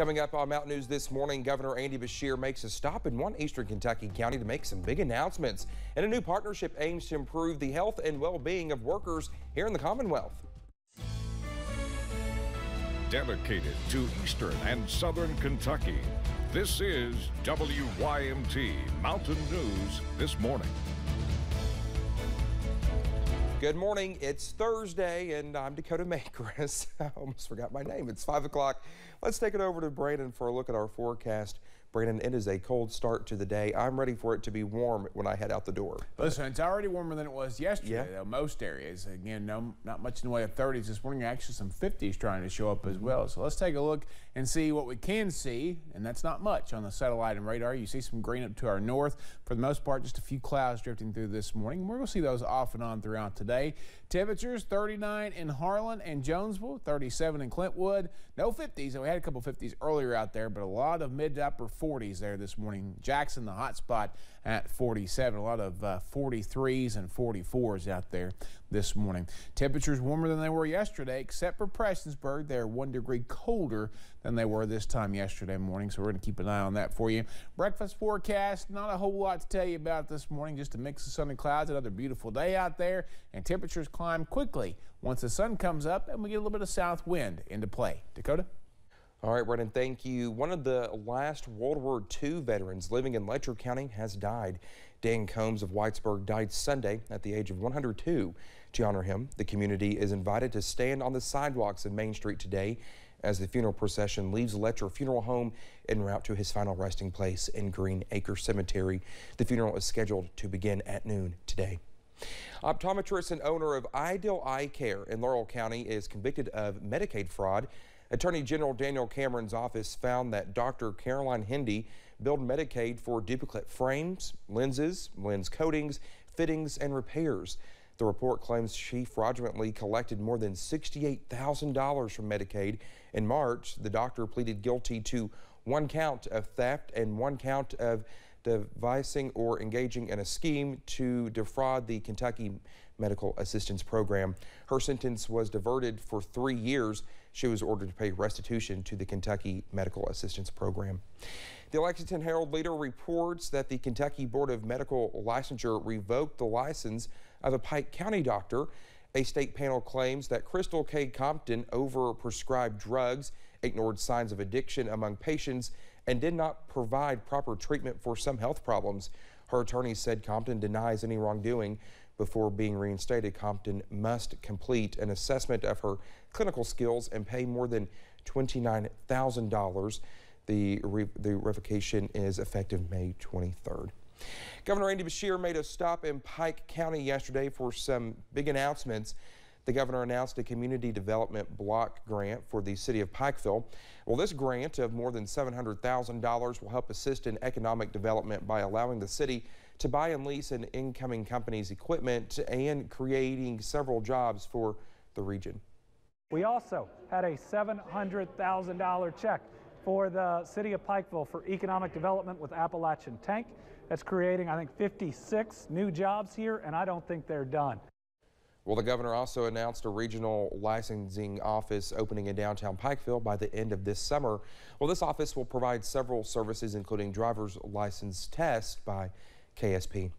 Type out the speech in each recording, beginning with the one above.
Coming up on Mountain News this morning, Governor Andy Beshear makes a stop in one eastern Kentucky county to make some big announcements. And a new partnership aims to improve the health and well-being of workers here in the Commonwealth. Dedicated to eastern and southern Kentucky, this is WYMT Mountain News this morning. Good morning. It's Thursday, and I'm Dakota Makris. I almost forgot my name. It's 5 o'clock. Let's take it over to Brandon for a look at our forecast. Brandon, it is a cold start to the day. I'm ready for it to be warm when I head out the door. Listen, it's already warmer than it was yesterday, though, most areas. Again, not much in the way of 30s this morning. Actually, some 50s trying to show up as well. So let's take a look and see what we can see, and that's not much on the satellite and radar. You see some green up to our north. For the most part, just a few clouds drifting through this morning. We're going to see those off and on throughout today. Temperatures 39 in Harlan and Jonesville, 37 in Clintwood. No 50s, and we had a couple 50s earlier out there, but a lot of mid to upper 40s there this morning. Jackson, the hot spot at 47. A lot of 43s and 44s out there this morning. Temperatures warmer than they were yesterday, except for Prestonsburg. They're 1 degree colder than they were this time yesterday morning, so we're going to keep an eye on that for you. Breakfast forecast, not a whole lot to tell you about this morning, just a mix of sun and clouds. Another beautiful day out there, and temperatures climb quickly once the sun comes up and we get a little bit of south wind into play. Dakota? All right, Brendan, thank you. One of the last World War II veterans living in Letcher County has died. Dan Combs of Whitesburg died Sunday at the age of 102. To honor him, the community is invited to stand on the sidewalks of Main Street today as the funeral procession leaves Letcher Funeral Home en route to his final resting place in Green Acre Cemetery. The funeral is scheduled to begin at noon today. Optometrist and owner of Ideal Eye Care in Laurel County is convicted of Medicaid fraud. Attorney General Daniel Cameron's office found that Dr. Caroline Hendy billed Medicaid for duplicate frames, lenses, lens coatings, fittings, and repairs. The report claims she fraudulently collected more than $68,000 from Medicaid. In March, the doctor pleaded guilty to 1 count of theft and 1 count of devising or engaging in a scheme to defraud the Kentucky Medical Assistance Program. Her sentence was diverted for 3 years. She was ordered to pay restitution to the Kentucky Medical Assistance Program. The Lexington Herald-Leader reports that the Kentucky Board of Medical Licensure revoked the license of a Pike County doctor. A state panel claims that Crystal K. Compton overprescribed drugs, ignored signs of addiction among patients, and did not provide proper treatment for some health problems. Her attorney said Compton denies any wrongdoing. Before being reinstated, Compton must complete an assessment of her clinical skills and pay more than $29,000. The revocation is effective May 23rd. Governor Andy Beshear made a stop in Pike County yesterday for some big announcements. The governor announced a community development block grant for the city of Pikeville. Well, this grant of more than $700,000 will help assist in economic development by allowing the city to buy and lease an incoming company's equipment and creating several jobs for the region. We also had a $700,000 check for the city of Pikeville for economic development with Appalachian Tank. That's creating, I think, 56 new jobs here, and I don't think they're done. Well, the governor also announced a regional licensing office opening in downtown Pikeville by the end of this summer. Well, this office will provide several services, including driver's license tests by KSP.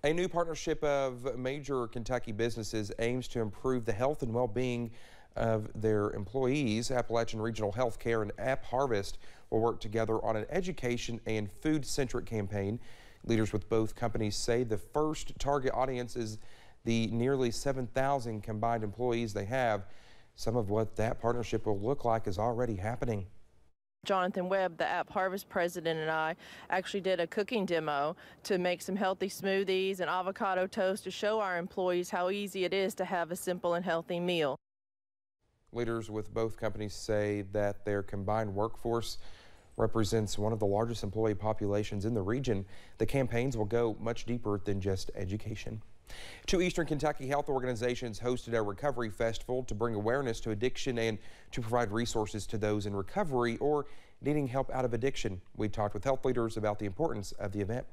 A new partnership of major Kentucky businesses aims to improve the health and well-being of their employees. Appalachian Regional Healthcare and App Harvest will work together on an education and food-centric campaign. Leaders with both companies say the first target audience is the nearly 7,000 combined employees they have. Some of what that partnership will look like is already happening. Jonathan Webb, the App Harvest president, and I actually did a cooking demo to make some healthy smoothies and avocado toast to show our employees how easy it is to have a simple and healthy meal. Leaders with both companies say that their combined workforce represents one of the largest employee populations in the region. The campaigns will go much deeper than just education. 2 Eastern Kentucky health organizations hosted a recovery festival to bring awareness to addiction and to provide resources to those in recovery or needing help out of addiction. We talked with health leaders about the importance of the event.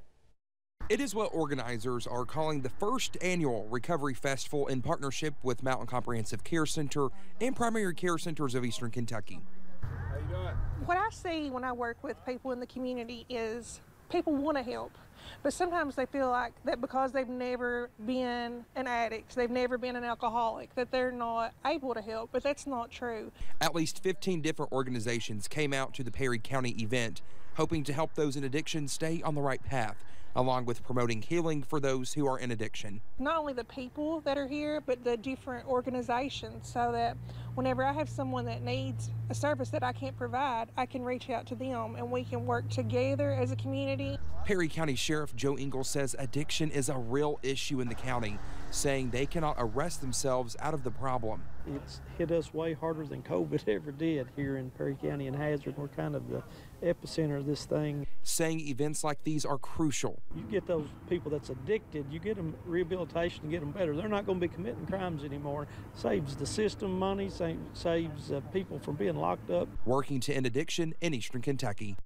It is what organizers are calling the first annual Recovery Festival in partnership with Mountain Comprehensive Care Center and Primary Care Centers of Eastern Kentucky. How you doing? What I see when I work with people in the community is people want to help, but sometimes they feel like that because they've never been an addict, they've never been an alcoholic, that they're not able to help, but that's not true. At least 15 different organizations came out to the Perry County event, hoping to help those in addiction stay on the right path, along with promoting healing for those who are in addiction. Not only the people that are here, but the different organizations, so that whenever I have someone that needs a service that I can't provide, I can reach out to them and we can work together as a community. Perry County Sheriff Joe Ingalls says addiction is a real issue in the county, saying they cannot arrest themselves out of the problem. It's hit us way harder than COVID ever did here in Perry County and Hazard. We're kind of the epicenter of this thing. Saying events like these are crucial. You get those people that's addicted, you get them rehabilitation and get them better. They're not going to be committing crimes anymore. Saves the system money, saves people from being locked up. Working to end addiction in Eastern Kentucky.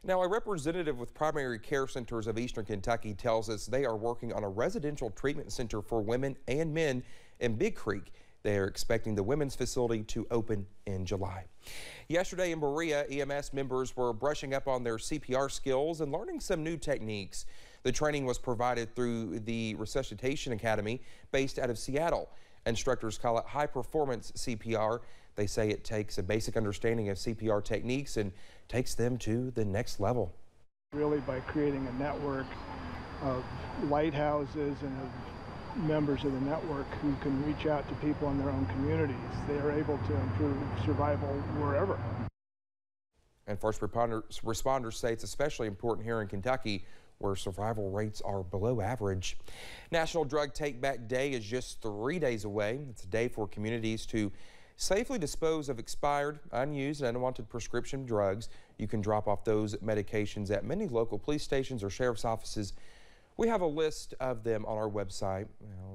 Now, a representative with Primary Care Centers of Eastern Kentucky tells us they are working on a residential treatment center for women and men in Big Creek. They are expecting the women's facility to open in July. Yesterday in Berea, EMS members were brushing up on their CPR skills and learning some new techniques. The training was provided through the Resuscitation Academy based out of Seattle. Instructors call it high-performance CPR. They say it takes a basic understanding of CPR techniques and takes them to the next level. Really by creating a network of lighthouses and of members of the network who can reach out to people in their own communities, they are able to improve survival wherever. And first responders say it's especially important here in Kentucky, where survival rates are below average. National Drug Take Back Day is just 3 days away. It's a day for communities to safely dispose of expired, unused, and unwanted prescription drugs. You can drop off those medications at many local police stations or sheriff's offices. We have a list of them on our website.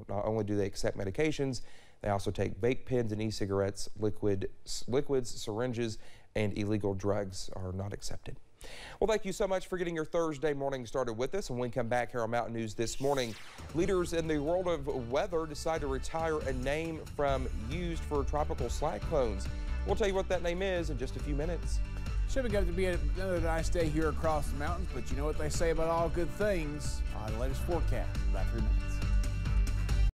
Not only do they accept medications, they also take vape pens and e-cigarettes, liquids, syringes, and illegal drugs are not accepted. Well, thank you so much for getting your Thursday morning started with us. And when we come back here on Mountain News this morning, leaders in the world of weather decide to retire a name from used for tropical cyclones. We'll tell you what that name is in just a few minutes. Should be be another nice day here across the mountains, but you know what they say about all good things? The latest forecast in about 3 minutes.